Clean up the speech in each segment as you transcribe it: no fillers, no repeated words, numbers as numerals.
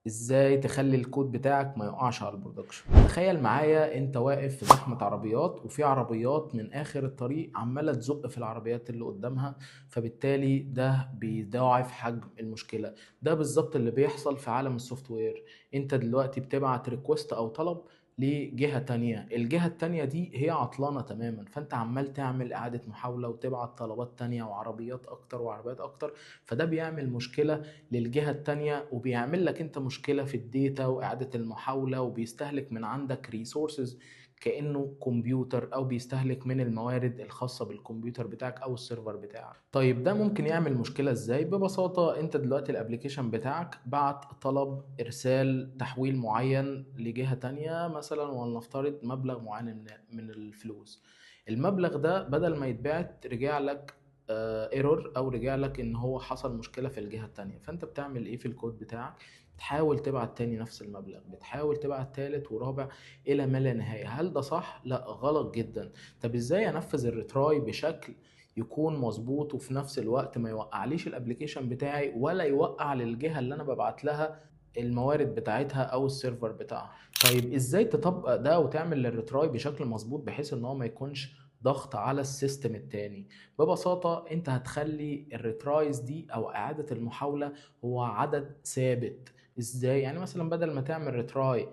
ازاي تخلي الكود بتاعك ما يقعش على البرودكشن. تخيل معايا انت واقف في زحمة عربيات، وفي عربيات من اخر الطريق عمالة تزق في العربيات اللي قدامها، فبالتالي ده بيضاعف حجم المشكلة. ده بالظبط اللي بيحصل في عالم السوفت وير. انت دلوقتي بتبعت ريكوست او طلب لجهة تانية، الجهة التانية دي هي عطلانة تماما، فانت عمال تعمل اعادة محاولة وتبعت طلبات تانية وعربيات اكتر وعربيات اكتر. فده بيعمل مشكلة للجهة التانية، وبيعمل لك انت مشكلة في الداتا وإعادة المحاولة، وبيستهلك من عندك ريسورسز كأنه كمبيوتر، أو بيستهلك من الموارد الخاصة بالكمبيوتر بتاعك أو السيرفر بتاعك. طيب ده ممكن يعمل مشكلة إزاي؟ ببساطة أنت دلوقتي الابليكيشن بتاعك بعت طلب إرسال تحويل معين لجهة تانية، مثلا ولنفترض مبلغ معين من الفلوس. المبلغ ده بدل ما يتبعت رجع لك ايرور، او رجع لك ان هو حصل مشكله في الجهه التانيه. فانت بتعمل ايه في الكود بتاعك؟ بتحاول تبعت تاني نفس المبلغ، بتحاول تبعت تالت ورابع الى ما لا نهايه. هل ده صح؟ لا، غلط جدا. طب ازاي انفذ الريتراي بشكل يكون مظبوط وفي نفس الوقت ما يوقعليش الابليكيشن بتاعي، ولا يوقع للجهه اللي انا ببعت لها الموارد بتاعتها او السيرفر بتاعها؟ طيب ازاي تطبق ده وتعمل الريتراي بشكل مظبوط بحيث ان هو ما يكونش ضغط على السيستم التاني؟ ببساطة انت هتخلي الريترايز دي او اعادة المحاولة هو عدد ثابت. ازاي؟ يعني مثلا بدل ما تعمل ريتراي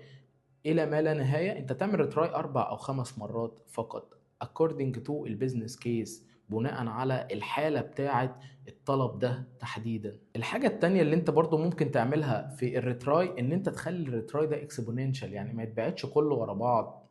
الى ما لا نهاية، انت تعمل ريتراي 4 او 5 مرات فقط according to البيزنس كيس، بناء على الحالة بتاعة الطلب ده تحديدا. الحاجة التانية اللي انت برضو ممكن تعملها في الريتراي ان انت تخلي الريتراي ده اكسبوننشال، يعني ما يتبعتش كله ورا بعض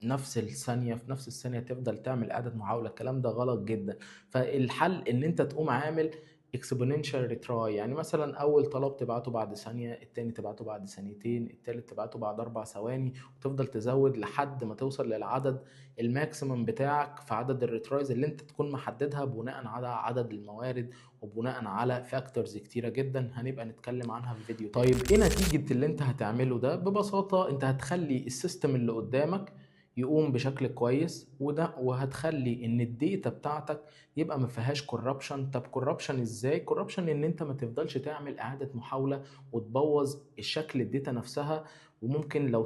نفس الثانية في نفس الثانية تفضل تعمل إعادة محاولة. الكلام ده غلط جدا. فالحل إن أنت تقوم عامل exponential retry، يعني مثلا أول طلب تبعته بعد ثانية، التاني تبعته بعد ثانيتين، التالت تبعته بعد 4 ثواني، وتفضل تزود لحد ما توصل للعدد الماكسيمم بتاعك في عدد الريترايز اللي أنت تكون محددها بناء على عدد الموارد، وبناء على فاكتورز كتيرة جدا هنبقى نتكلم عنها في فيديو. طيب ايه نتيجة اللي انت هتعمله ده؟ ببساطة انت هتخلي السيستم اللي قدامك يقوم بشكل كويس، وده وهتخلي ان الداتا بتاعتك يبقى ما فيهاش كوربشن. طب كوربشن ازاي؟ كوربشن ان انت ما تفضلش تعمل اعادة محاولة وتبوظ الشكل الداتا نفسها، وممكن لو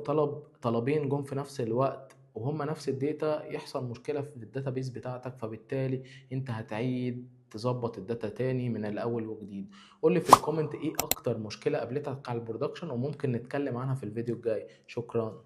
طلبين جم في نفس الوقت وهم نفس الداتا يحصل مشكلة في الداتابيس بتاعتك، فبالتالي انت هتعيد تظبط الداتا تاني من الاول وجديد. قول لي في الكومنت ايه اكتر مشكلة قابلتك على البرودكشن، وممكن نتكلم عنها في الفيديو الجاي. شكرا.